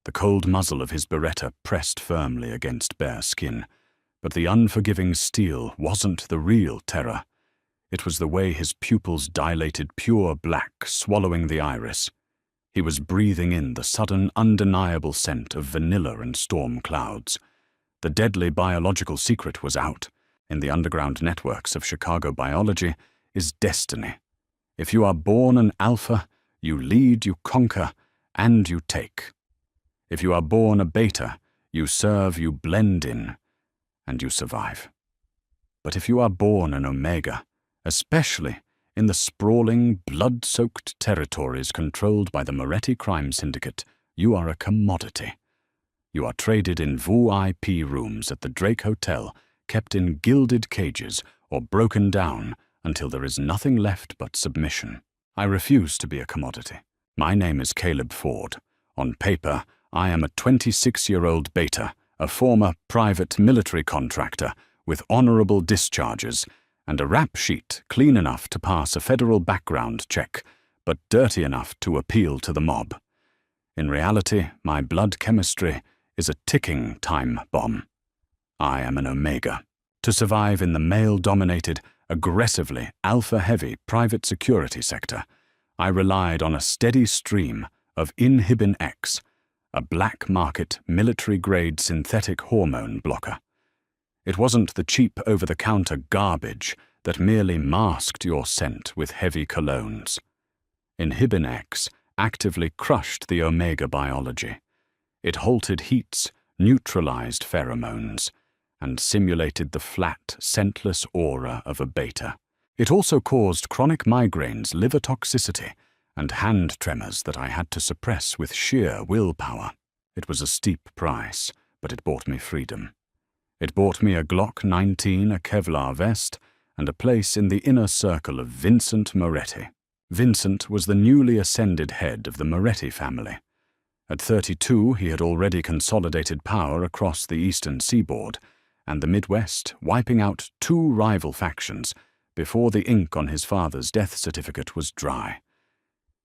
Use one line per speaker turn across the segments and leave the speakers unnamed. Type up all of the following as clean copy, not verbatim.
The cold muzzle of his Beretta pressed firmly against bare skin, but the unforgiving steel wasn't the real terror. It was the way his pupils dilated pure black, swallowing the iris. He was breathing in the sudden, undeniable scent of vanilla and storm clouds. The deadly biological secret was out. In the underground networks of Chicago biology is destiny. If you are born an alpha, you lead, you conquer, and you take. If you are born a beta, you serve, you blend in, and you survive. But if you are born an omega, especially in the sprawling, blood-soaked territories controlled by the Moretti crime syndicate, you are a commodity. You are traded in VIP rooms at the Drake Hotel, kept in gilded cages or broken down until there is nothing left but submission. I refuse to be a commodity. My name is Caleb Ford. On paper, I am a 26-year-old beta, a former private military contractor with honorable discharges and a rap sheet clean enough to pass a federal background check, but dirty enough to appeal to the mob. In reality, my blood chemistry is a ticking time bomb. I am an omega. To survive in the male-dominated, aggressively alpha-heavy private security sector, I relied on a steady stream of Inhibin X, a black-market, military-grade synthetic hormone blocker. It wasn't the cheap over-the-counter garbage that merely masked your scent with heavy colognes. Inhibin X actively crushed the omega biology. It halted heats, neutralized pheromones, and simulated the flat, scentless aura of a beta. It also caused chronic migraines, liver toxicity, and hand tremors that I had to suppress with sheer willpower. It was a steep price, but it bought me freedom. It bought me a Glock 19, a Kevlar vest, and a place in the inner circle of Vincent Moretti. Vincent was the newly ascended head of the Moretti family. At 32, he had already consolidated power across the eastern seaboard and the Midwest, wiping out 2 rival factions before the ink on his father's death certificate was dry.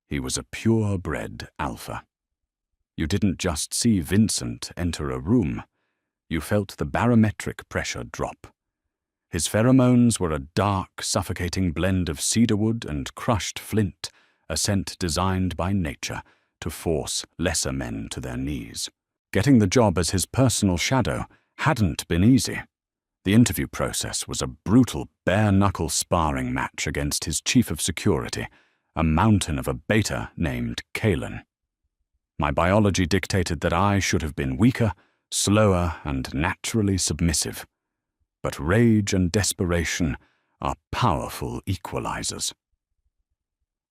He was a purebred alpha. You didn't just see Vincent enter a room. You felt the barometric pressure drop. His pheromones were a dark, suffocating blend of cedarwood and crushed flint, a scent designed by nature to force lesser men to their knees. Getting the job as his personal shadow hadn't been easy. The interview process was a brutal, bare-knuckle sparring match against his chief of security, a mountain of a beta named Kalen. My biology dictated that I should have been weaker, slower, and naturally submissive. But rage and desperation are powerful equalizers.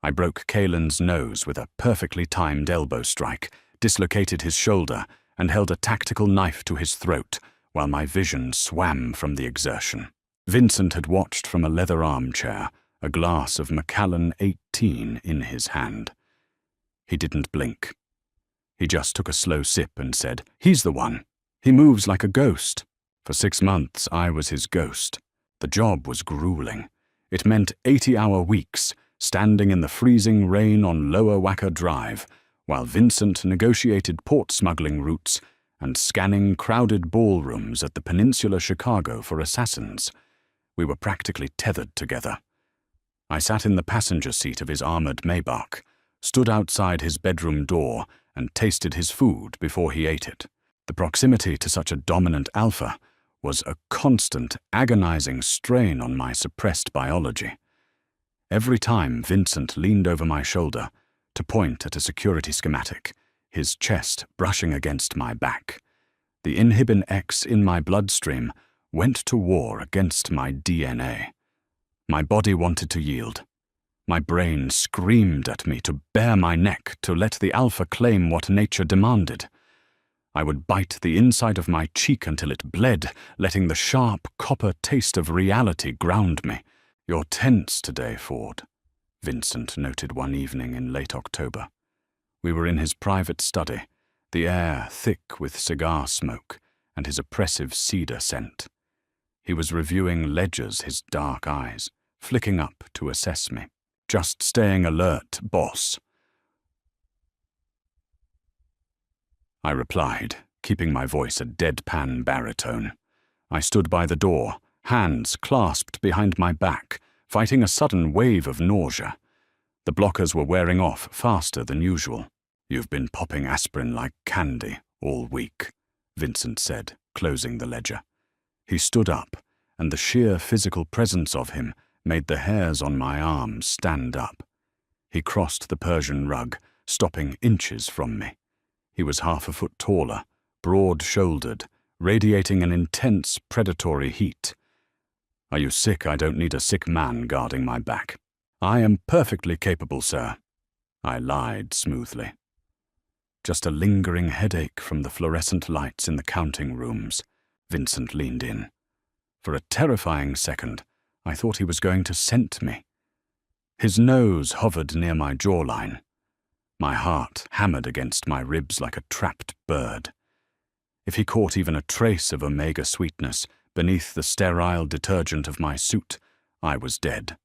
I broke Kalen's nose with a perfectly timed elbow strike, dislocated his shoulder, and held a tactical knife to his throat while my vision swam from the exertion. Vincent had watched from a leather armchair, a glass of Macallan 18 in his hand. He didn't blink. He just took a slow sip and said, "He's the one. He moves like a ghost." For 6 months, I was his ghost. The job was grueling. It meant 80-hour weeks, standing in the freezing rain on Lower Wacker Drive, while Vincent negotiated port smuggling routes and scanning crowded ballrooms at the Peninsula Chicago for assassins. We were practically tethered together. I sat in the passenger seat of his armored Maybach, stood outside his bedroom door, and tasted his food before he ate it. The proximity to such a dominant alpha was a constant, agonizing strain on my suppressed biology. Every time Vincent leaned over my shoulder to point at a security schematic, his chest brushing against my back, the Inhibin X in my bloodstream went to war against my DNA. My body wanted to yield. My brain screamed at me to bare my neck, to let the alpha claim what nature demanded. I would bite the inside of my cheek until it bled, letting the sharp copper taste of reality ground me. "You're tense today, Ford," Vincent noted one evening in late October. We were in his private study, the air thick with cigar smoke and his oppressive cedar scent. He was reviewing ledgers, his dark eyes flicking up to assess me. "Just staying alert, boss." I replied, keeping my voice a deadpan baritone. I stood by the door, hands clasped behind my back, fighting a sudden wave of nausea. The blockers were wearing off faster than usual. "You've been popping aspirin like candy all week," Vincent said, closing the ledger. He stood up, and the sheer physical presence of him made the hairs on my arms stand up. He crossed the Persian rug, stopping inches from me. He was half a foot taller, broad-shouldered, radiating an intense predatory heat. "Are you sick? I don't need a sick man guarding my back." "I am perfectly capable, sir," I lied smoothly. "Just a lingering headache from the fluorescent lights in the counting rooms." Vincent leaned in. For a terrifying second, I thought he was going to scent me. His nose hovered near my jawline. My heart hammered against my ribs like a trapped bird. If he caught even a trace of omega sweetness beneath the sterile detergent of my suit, I was dead.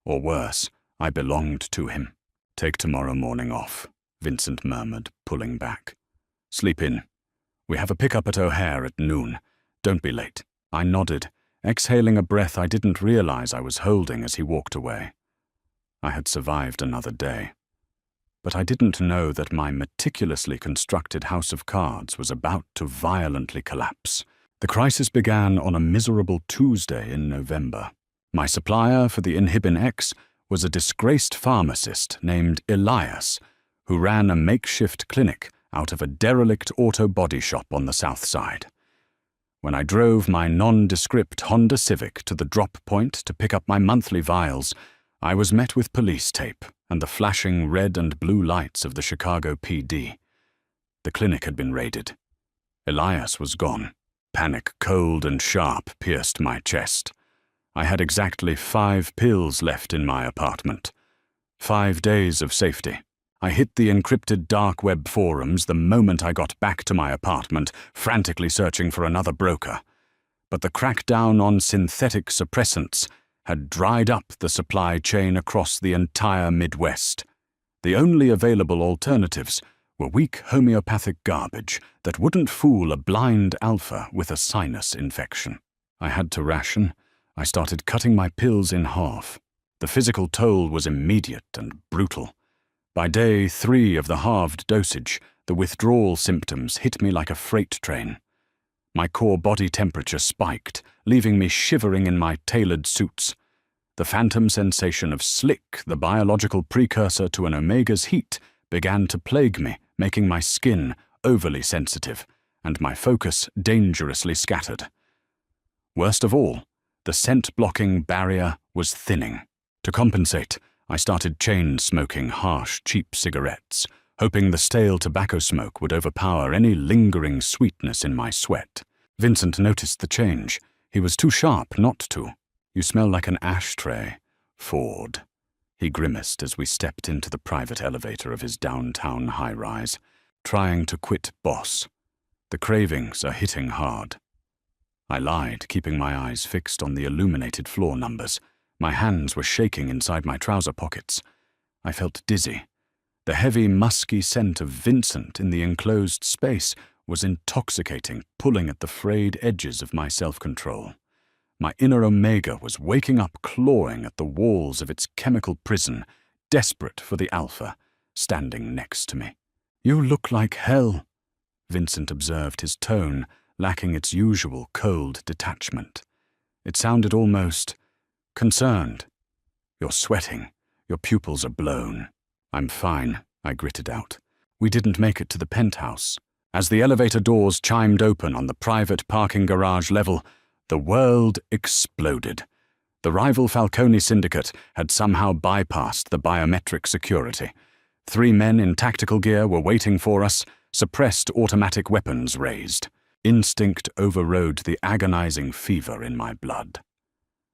Or worse, I belonged to him. "Take tomorrow morning off," Vincent murmured, pulling back. "Sleep in. We have a pickup at O'Hare at noon. Don't be late." I nodded, exhaling a breath I didn't realize I was holding as he walked away. I had survived another day. But I didn't know that my meticulously constructed house of cards was about to violently collapse. The crisis began on a miserable Tuesday in November. My supplier for the Inhibin X was a disgraced pharmacist named Elias, who ran a makeshift clinic out of a derelict auto body shop on the south side. When I drove my nondescript Honda Civic to the drop point to pick up my monthly vials, I was met with police tape and the flashing red and blue lights of the Chicago PD. The clinic had been raided. Elias was gone. Panic, cold and sharp, pierced my chest. I had exactly 5 pills left in my apartment. 5 days of safety. I hit the encrypted dark web forums the moment I got back to my apartment, frantically searching for another broker. But the crackdown on synthetic suppressants had dried up the supply chain across the entire Midwest. The only available alternatives were weak homeopathic garbage that wouldn't fool a blind alpha with a sinus infection. I had to ration. I started cutting my pills in half. The physical toll was immediate and brutal. By day 3 of the halved dosage, the withdrawal symptoms hit me like a freight train. My core body temperature spiked, leaving me shivering in my tailored suits. The phantom sensation of slick, the biological precursor to an omega's heat, began to plague me, making my skin overly sensitive, and my focus dangerously scattered. Worst of all, the scent-blocking barrier was thinning. To compensate, I started chain-smoking harsh, cheap cigarettes, hoping the stale tobacco smoke would overpower any lingering sweetness in my sweat. Vincent noticed the change. He was too sharp not to. "You smell like an ashtray, Ford." He grimaced as we stepped into the private elevator of his downtown high-rise, trying to quit boss. The cravings are hitting hard. I lied, keeping my eyes fixed on the illuminated floor numbers. My hands were shaking inside my trouser pockets. I felt dizzy. The heavy, musky scent of Vincent in the enclosed space was intoxicating, pulling at the frayed edges of my self-control. My inner omega was waking up, clawing at the walls of its chemical prison, desperate for the alpha, standing next to me. "You look like hell," Vincent observed, his tone lacking its usual cold detachment. It sounded almost concerned. "You're sweating. Your pupils are blown." "I'm fine," I gritted out. We didn't make it to the penthouse. As the elevator doors chimed open on the private parking garage level, the world exploded. The rival Falcone syndicate had somehow bypassed the biometric security. 3 men in tactical gear were waiting for us, suppressed automatic weapons raised. Instinct overrode the agonizing fever in my blood.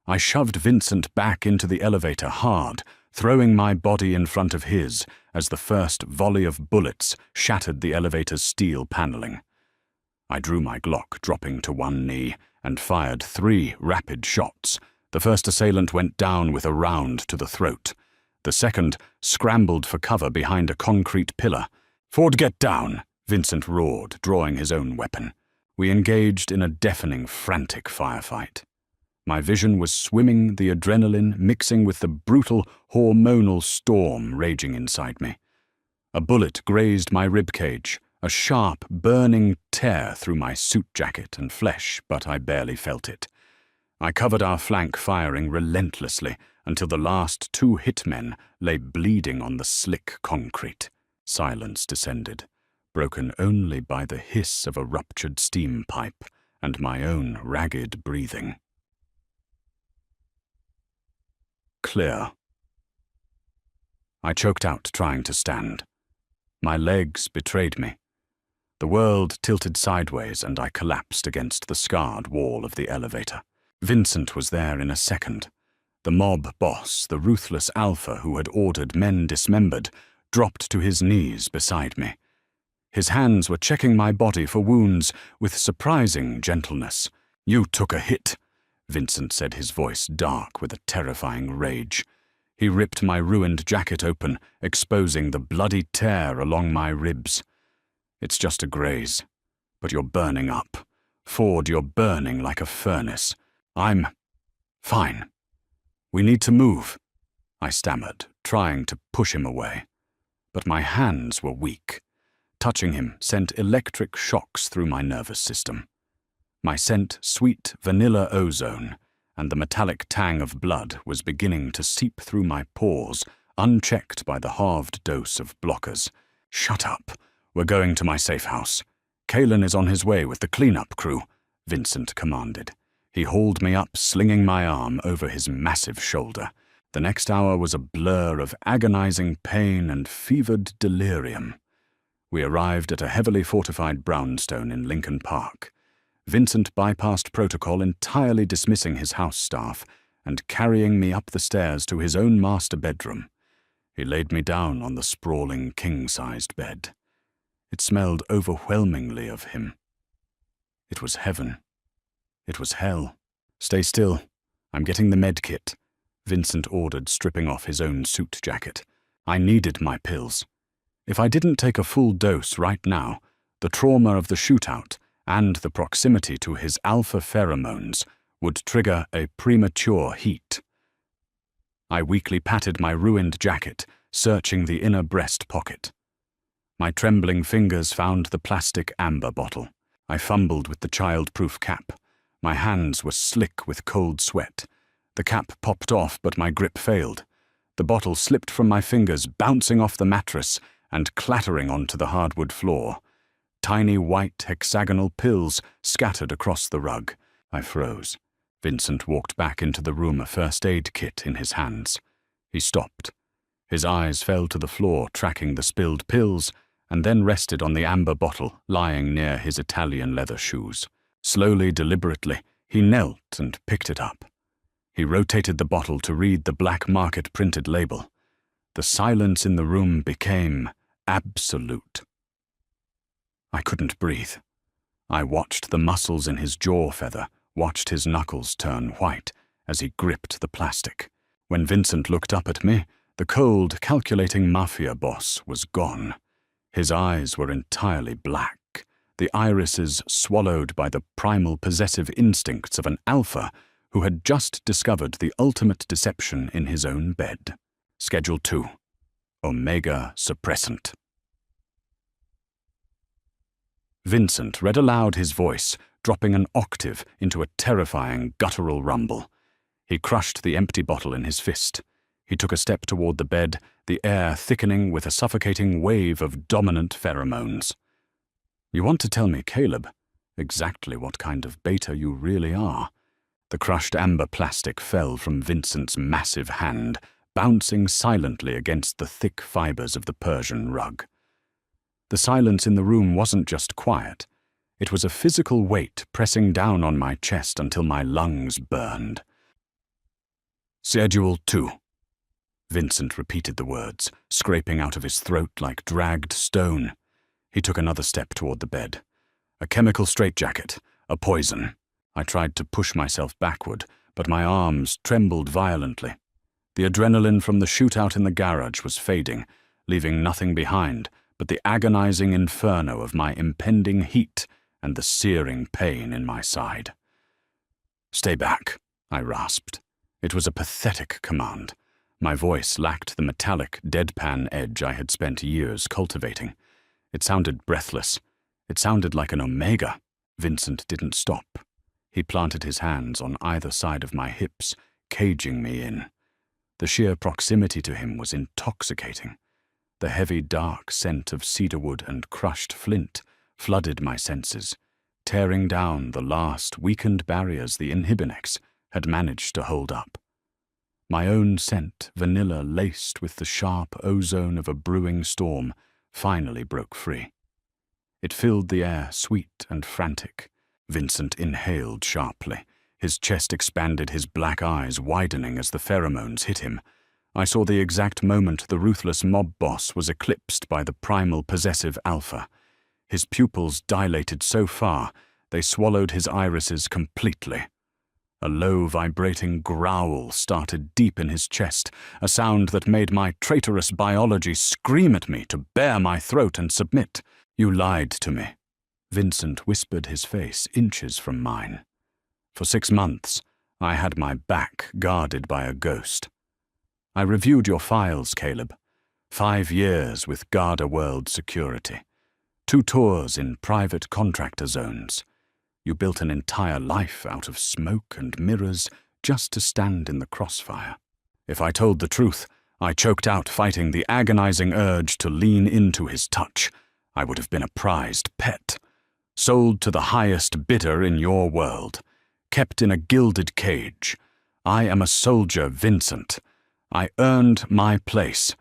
I shoved Vincent back into the elevator hard, throwing my body in front of his as the first volley of bullets shattered the elevator's steel paneling. I drew my Glock, dropping to one knee, and fired 3 rapid shots. The first assailant went down with a round to the throat. The second scrambled for cover behind a concrete pillar. "Ford, get down!" Vincent roared, drawing his own weapon. We engaged in a deafening, frantic firefight. My vision was swimming, the adrenaline mixing with the brutal, hormonal storm raging inside me. A bullet grazed my ribcage, a sharp, burning tear through my suit jacket and flesh, but I barely felt it. I covered our flank, firing relentlessly until the last 2 hitmen lay bleeding on the slick concrete. Silence descended, broken only by the hiss of a ruptured steam pipe and my own ragged breathing. Clear. I choked out, trying to stand. My legs betrayed me. The world tilted sideways and I collapsed against the scarred wall of the elevator. Vincent was there in a second. The mob boss, the ruthless alpha who had ordered men dismembered, dropped to his knees beside me. His hands were checking my body for wounds with surprising gentleness. "You took a hit," Vincent said, his voice dark with a terrifying rage. He ripped my ruined jacket open, exposing the bloody tear along my ribs. "It's just a graze, but you're burning up. Ford, you're burning like a furnace. I'm fine. We need to move," I stammered, trying to push him away. But my hands were weak. Touching him sent electric shocks through my nervous system. My scent sweet vanilla ozone, and the metallic tang of blood was beginning to seep through my pores, unchecked by the halved dose of blockers. "Shut up. We're going to my safe house. Kalen is on his way with the cleanup crew," Vincent commanded. He hauled me up, slinging my arm over his massive shoulder. The next hour was a blur of agonizing pain and fevered delirium. We arrived at a heavily fortified brownstone in Lincoln Park. Vincent bypassed protocol, entirely dismissing his house staff and carrying me up the stairs to his own master bedroom. He laid me down on the sprawling king-sized bed. It smelled overwhelmingly of him. It was heaven. It was hell. "Stay still. I'm getting the med kit," Vincent ordered, stripping off his own suit jacket. I needed my pills. If I didn't take a full dose right now, the trauma of the shootout and the proximity to his alpha pheromones would trigger a premature heat. I weakly patted my ruined jacket, searching the inner breast pocket. My trembling fingers found the plastic amber bottle. I fumbled with the child-proof cap. My hands were slick with cold sweat. The cap popped off, but my grip failed. The bottle slipped from my fingers, bouncing off the mattress and clattering onto the hardwood floor. Tiny white hexagonal pills scattered across the rug. I froze. Vincent walked back into the room, a first aid kit in his hands. He stopped. His eyes fell to the floor, tracking the spilled pills, and then rested on the amber bottle lying near his Italian leather shoes. Slowly, deliberately, he knelt and picked it up. He rotated the bottle to read the black market printed label. The silence in the room became absolute. I couldn't breathe. I watched the muscles in his jaw feather, watched his knuckles turn white as he gripped the plastic. When Vincent looked up at me, the cold, calculating Mafia boss was gone. His eyes were entirely black, the irises swallowed by the primal possessive instincts of an alpha who had just discovered the ultimate deception in his own bed. Schedule 2. Omega Suppressant. Vincent read aloud, his voice dropping an octave into a terrifying guttural rumble. He crushed the empty bottle in his fist. He took a step toward the bed, the air thickening with a suffocating wave of dominant pheromones. "You want to tell me, Caleb, exactly what kind of beta you really are." The crushed amber plastic fell from Vincent's massive hand, bouncing silently against the thick fibers of the Persian rug. The silence in the room wasn't just quiet. It was a physical weight pressing down on my chest until my lungs burned. "Schedule 2. Vincent repeated the words, scraping out of his throat like dragged stone. He took another step toward the bed. "A chemical straitjacket, a poison." I tried to push myself backward, but my arms trembled violently. The adrenaline from the shootout in the garage was fading, leaving nothing behind but the agonizing inferno of my impending heat and the searing pain in my side. "Stay back," I rasped. It was a pathetic command. My voice lacked the metallic, deadpan edge I had spent years cultivating. It sounded breathless. It sounded like an omega. Vincent didn't stop. He planted his hands on either side of my hips, caging me in. The sheer proximity to him was intoxicating. The heavy, dark scent of cedarwood and crushed flint flooded my senses, tearing down the last weakened barriers the Inhibinex had managed to hold up. My own scent, vanilla laced with the sharp ozone of a brewing storm, finally broke free. It filled the air, sweet and frantic. Vincent inhaled sharply. His chest expanded, his black eyes widening as the pheromones hit him. I saw the exact moment the ruthless mob boss was eclipsed by the primal possessive alpha. His pupils dilated so far, they swallowed his irises completely. A low, vibrating growl started deep in his chest, a sound that made my traitorous biology scream at me to bare my throat and submit. "You lied to me." Vincent whispered, his face inches from mine. "For 6 months, I had my back guarded by a ghost. I reviewed your files, Caleb. 5 years with Garda World Security. 2 tours in private contractor zones. You built an entire life out of smoke and mirrors just to stand in the crossfire. If I told the truth, I choked out fighting the agonizing urge to lean into his touch. I would have been a prized pet, sold to the highest bidder in your world, kept in a gilded cage. I am a soldier, Vincent. I earned my place.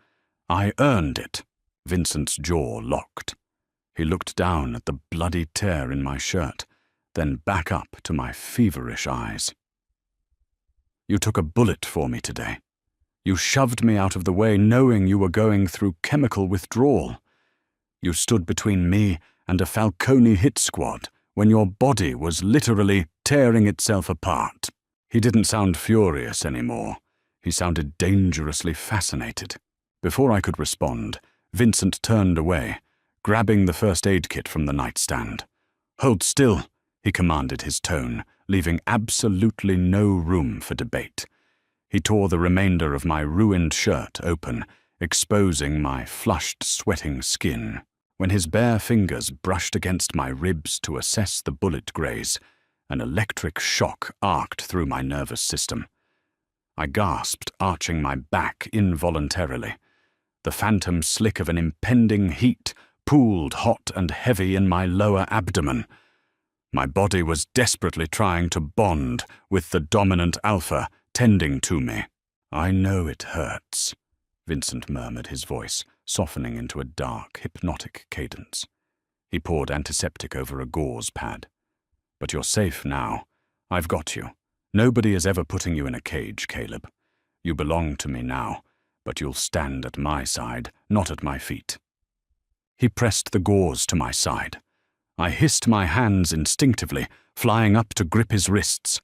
I earned it." Vincent's jaw locked. He looked down at the bloody tear in my shirt, then back up to my feverish eyes. "You took a bullet for me today. You shoved me out of the way knowing you were going through chemical withdrawal. You stood between me and a Falcone hit squad when your body was literally tearing itself apart." He didn't sound furious anymore. He sounded dangerously fascinated. Before I could respond, Vincent turned away, grabbing the first aid kit from the nightstand. "Hold still," he commanded, his tone leaving absolutely no room for debate. He tore the remainder of my ruined shirt open, exposing my flushed, sweating skin. When his bare fingers brushed against my ribs to assess the bullet graze, an electric shock arced through my nervous system. I gasped, arching my back involuntarily. The phantom slick of an impending heat pooled hot and heavy in my lower abdomen. My body was desperately trying to bond with the dominant alpha tending to me. "I know it hurts," Vincent murmured, his voice softening into a dark, hypnotic cadence. He poured antiseptic over a gauze pad. "But you're safe now. I've got you. Nobody is ever putting you in a cage, Caleb. You belong to me now, but you'll stand at my side, not at my feet." He pressed the gauze to my side. I hissed my hands instinctively, flying up to grip his wrists.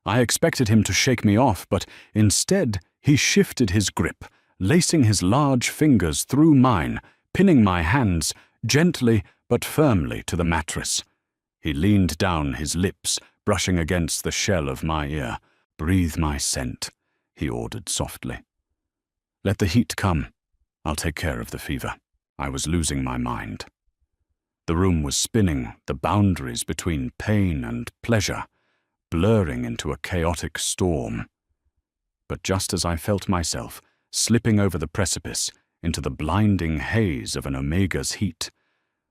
I expected him to shake me off, but instead he shifted his grip, lacing his large fingers through mine, pinning my hands gently but firmly to the mattress. He leaned down, his lips brushing against the shell of my ear. "Breathe my scent," he ordered softly. "Let the heat come. I'll take care of the fever." I was losing my mind. The room was spinning, the boundaries between pain and pleasure blurring into a chaotic storm. But just as I felt myself slipping over the precipice into the blinding haze of an Omega's heat,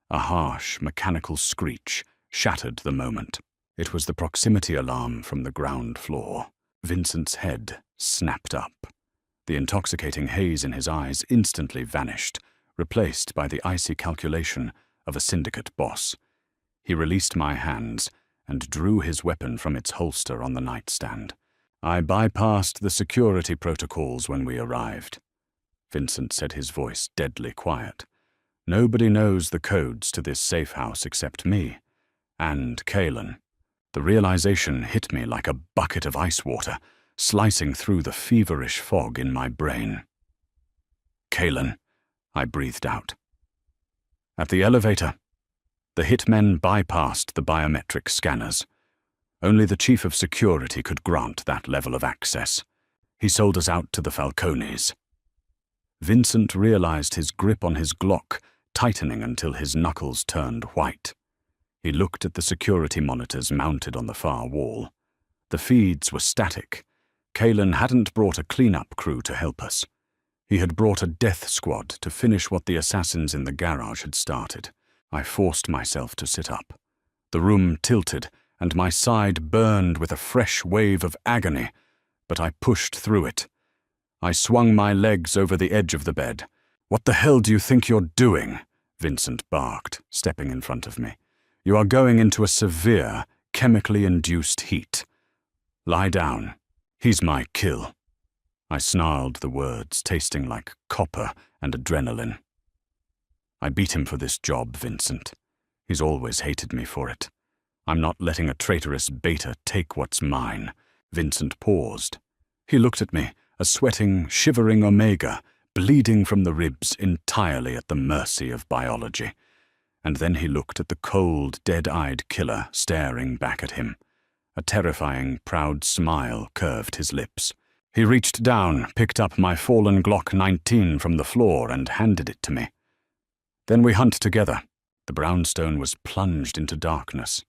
a harsh, mechanical screech shattered the moment. It was the proximity alarm from the ground floor. Vincent's head snapped up. The intoxicating haze in his eyes instantly vanished, replaced by the icy calculation of a syndicate boss. He released my hands and drew his weapon from its holster on the nightstand. "I bypassed the security protocols when we arrived," Vincent said, his voice deadly quiet. "Nobody knows the codes to this safe house except me and Kalen." The realization hit me like a bucket of ice water, slicing through the feverish fog in my brain. "Kalen," I breathed out. At the elevator, the hitmen bypassed the biometric scanners. Only the chief of security could grant that level of access. He sold us out to the Falcones. Vincent realized his grip on his Glock tightening until his knuckles turned white. He looked at the security monitors mounted on the far wall. The feeds were static. Kalen hadn't brought a cleanup crew to help us. He had brought a death squad to finish what the assassins in the garage had started. I forced myself to sit up. The room tilted, and my side burned with a fresh wave of agony, but I pushed through it. I swung my legs over the edge of the bed. "What the hell do you think you're doing?" Vincent barked, stepping in front of me. "You are going into a severe, chemically induced heat. Lie down. He's my kill." I snarled the words, tasting like copper and adrenaline. "I beat him for this job, Vincent. He's always hated me for it. I'm not letting a traitorous beta take what's mine." Vincent paused. He looked at me, a sweating, shivering Omega, bleeding from the ribs, entirely at the mercy of biology. And then he looked at the cold, dead-eyed killer staring back at him. A terrifying, proud smile curved his lips. He reached down, picked up my fallen Glock 19 from the floor and handed it to me. Then we hunt together. The brownstone was plunged into darkness.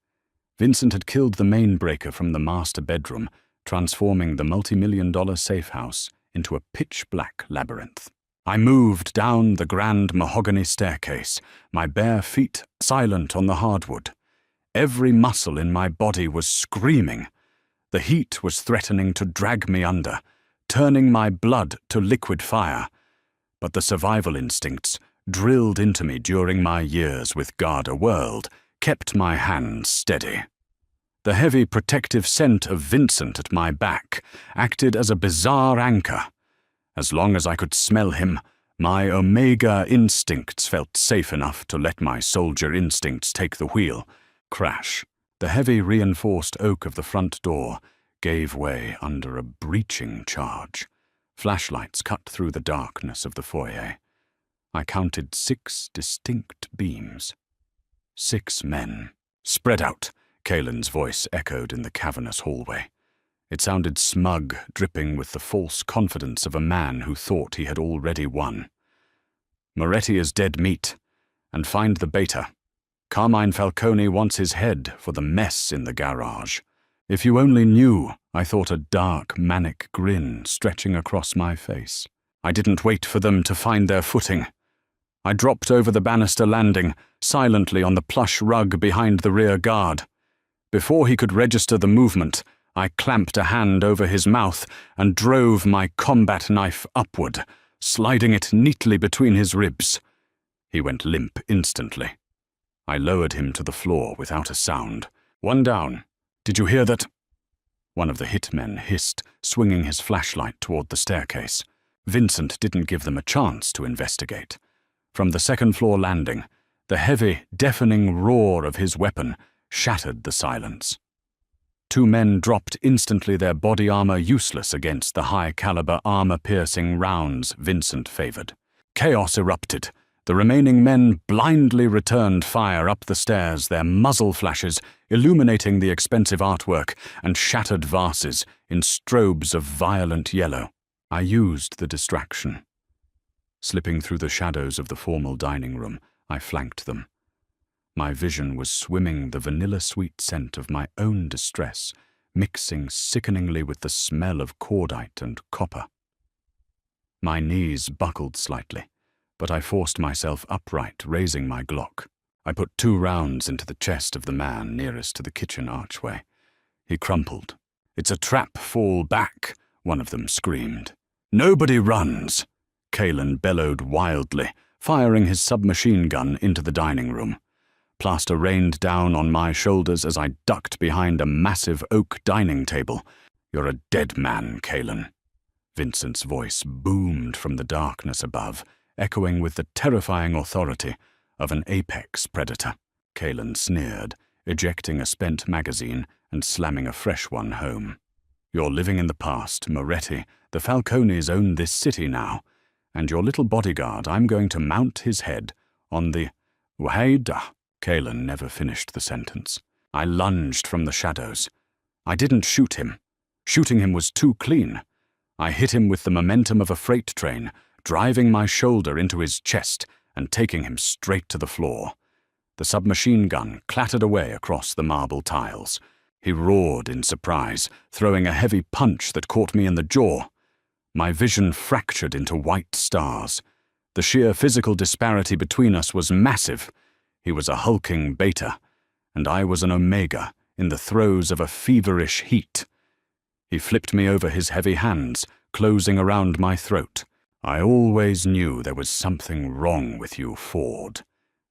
Vincent had killed the main breaker from the master bedroom, transforming the multi-million-dollar safe house into a pitch-black labyrinth. I moved down the grand mahogany staircase, my bare feet silent on the hardwood. Every muscle in my body was screaming. The heat was threatening to drag me under, turning my blood to liquid fire. But the survival instincts, drilled into me during my years with Garda World, kept my hands steady. The heavy protective scent of Vincent at my back acted as a bizarre anchor. As long as I could smell him, my Omega instincts felt safe enough to let my soldier instincts take the wheel. Crash. The heavy reinforced oak of the front door gave way under a breaching charge. Flashlights cut through the darkness of the foyer. I counted 6 distinct beams. 6 men. "Spread out," Kalen's voice echoed in the cavernous hallway. It sounded smug, dripping with the false confidence of a man who thought he had already won. "Moretti is dead meat. And find the beta. Carmine Falcone wants his head for the mess in the garage." If you only knew, I thought, a dark, manic grin stretching across my face. I didn't wait for them to find their footing. I dropped over the banister landing, silently on the plush rug behind the rear guard. Before he could register the movement, I clamped a hand over his mouth and drove my combat knife upward, sliding it neatly between his ribs. He went limp instantly. I lowered him to the floor without a sound. "One down. Did you hear that?" One of the hitmen hissed, swinging his flashlight toward the staircase. Vincent didn't give them a chance to investigate. From the second-floor landing, the heavy, deafening roar of his weapon shattered the silence. 2 men dropped instantly, their body armor useless against the high-caliber armor-piercing rounds Vincent favored. Chaos erupted. The remaining men blindly returned fire up the stairs, their muzzle flashes illuminating the expensive artwork and shattered vases in strobes of violent yellow. I used the distraction. Slipping through the shadows of the formal dining room, I flanked them. My vision was swimming the vanilla-sweet scent of my own distress, mixing sickeningly with the smell of cordite and copper. My knees buckled slightly, but I forced myself upright, raising my Glock. I put 2 rounds into the chest of the man nearest to the kitchen archway. He crumpled. "It's a trap, fall back," one of them screamed. "Nobody runs," Kalen bellowed wildly, firing his submachine gun into the dining room. Plaster rained down on my shoulders as I ducked behind a massive oak dining table. "You're a dead man, Kalen." Vincent's voice boomed from the darkness above, echoing with the terrifying authority of an apex predator. Kalen sneered, ejecting a spent magazine and slamming a fresh one home. "You're living in the past, Moretti. The Falcones own this city now, and your little bodyguard, I'm going to mount his head on the Waheida. Kalen never finished the sentence. I lunged from the shadows. I didn't shoot him. Shooting him was too clean. I hit him with the momentum of a freight train, driving my shoulder into his chest and taking him straight to the floor. The submachine gun clattered away across the marble tiles. He roared in surprise, throwing a heavy punch that caught me in the jaw. My vision fractured into white stars. The sheer physical disparity between us was massive. He was a hulking beta, and I was an omega in the throes of a feverish heat. He flipped me over his heavy hands, closing around my throat. I always knew there was something wrong with you, Ford.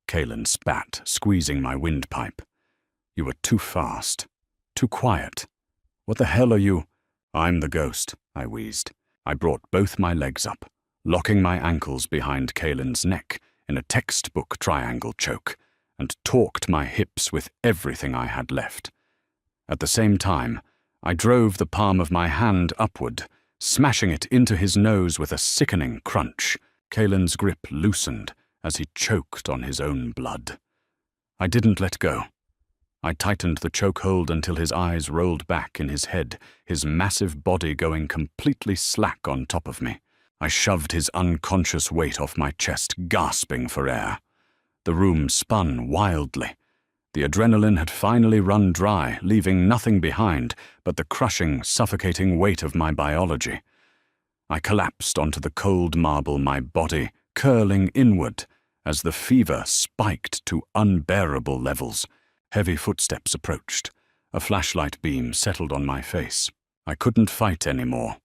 Kalen spat, squeezing my windpipe. You were too fast, too quiet. What the hell are you? I'm the ghost, I wheezed. I brought both my legs up, locking my ankles behind Kalen's neck in a textbook triangle choke, and torqued my hips with everything I had left. At the same time, I drove the palm of my hand upward, smashing it into his nose with a sickening crunch. Kalen's grip loosened as he choked on his own blood. I didn't let go. I tightened the chokehold until his eyes rolled back in his head, his massive body going completely slack on top of me. I shoved his unconscious weight off my chest, gasping for air. The room spun wildly. The adrenaline had finally run dry, leaving nothing behind but the crushing, suffocating weight of my biology. I collapsed onto the cold marble, my body curling inward as the fever spiked to unbearable levels. Heavy footsteps approached. A flashlight beam settled on my face. I couldn't fight anymore.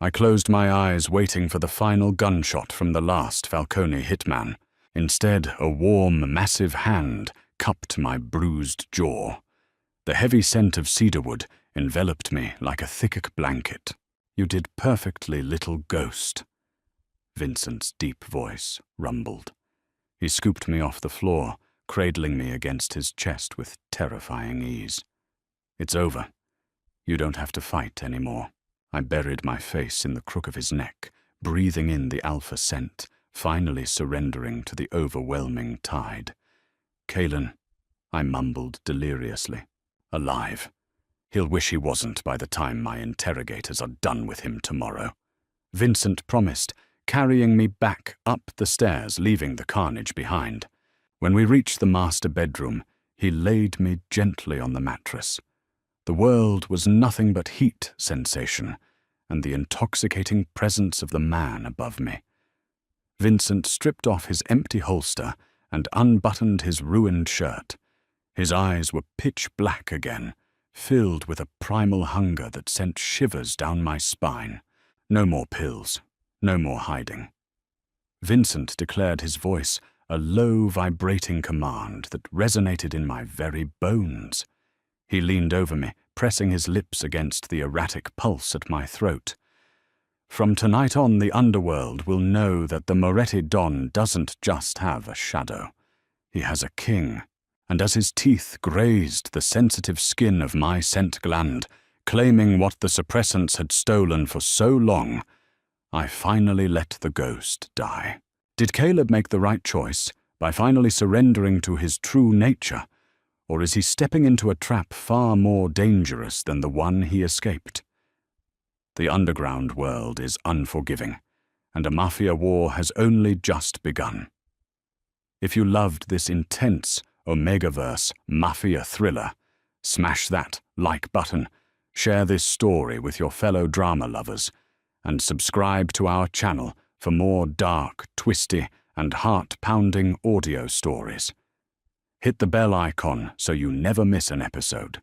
I closed my eyes, waiting for the final gunshot from the last Falcone hitman. Instead, a warm, massive hand cupped my bruised jaw. The heavy scent of cedarwood enveloped me like a thick blanket. You did perfectly, little ghost. Vincent's deep voice rumbled. He scooped me off the floor, cradling me against his chest with terrifying ease. It's over. You don't have to fight anymore. I buried my face in the crook of his neck, breathing in the alpha scent, finally surrendering to the overwhelming tide. Kalen, I mumbled deliriously. Alive. He'll wish he wasn't by the time my interrogators are done with him tomorrow. Vincent promised, carrying me back up the stairs, leaving the carnage behind. When we reached the master bedroom, he laid me gently on the mattress. The world was nothing but heat sensation and the intoxicating presence of the man above me. Vincent stripped off his empty holster and unbuttoned his ruined shirt. His eyes were pitch black again, filled with a primal hunger that sent shivers down my spine. No more pills, no more hiding. Vincent declared, his voice a low, vibrating command that resonated in my very bones. He leaned over me, pressing his lips against the erratic pulse at my throat. From tonight on, the underworld will know that the Moretti Don doesn't just have a shadow. He has a king. And as his teeth grazed the sensitive skin of my scent gland, claiming what the Suppressants had stolen for so long, I finally let the ghost die. Did Caleb make the right choice by finally surrendering to his true nature, or is he stepping into a trap far more dangerous than the one he escaped? The underground world is unforgiving, and a Mafia war has only just begun. If you loved this intense Omegaverse Mafia thriller, smash that like button, share this story with your fellow drama lovers, and subscribe to our channel for more dark, twisty, and heart-pounding audio stories. Hit the bell icon so you never miss an episode.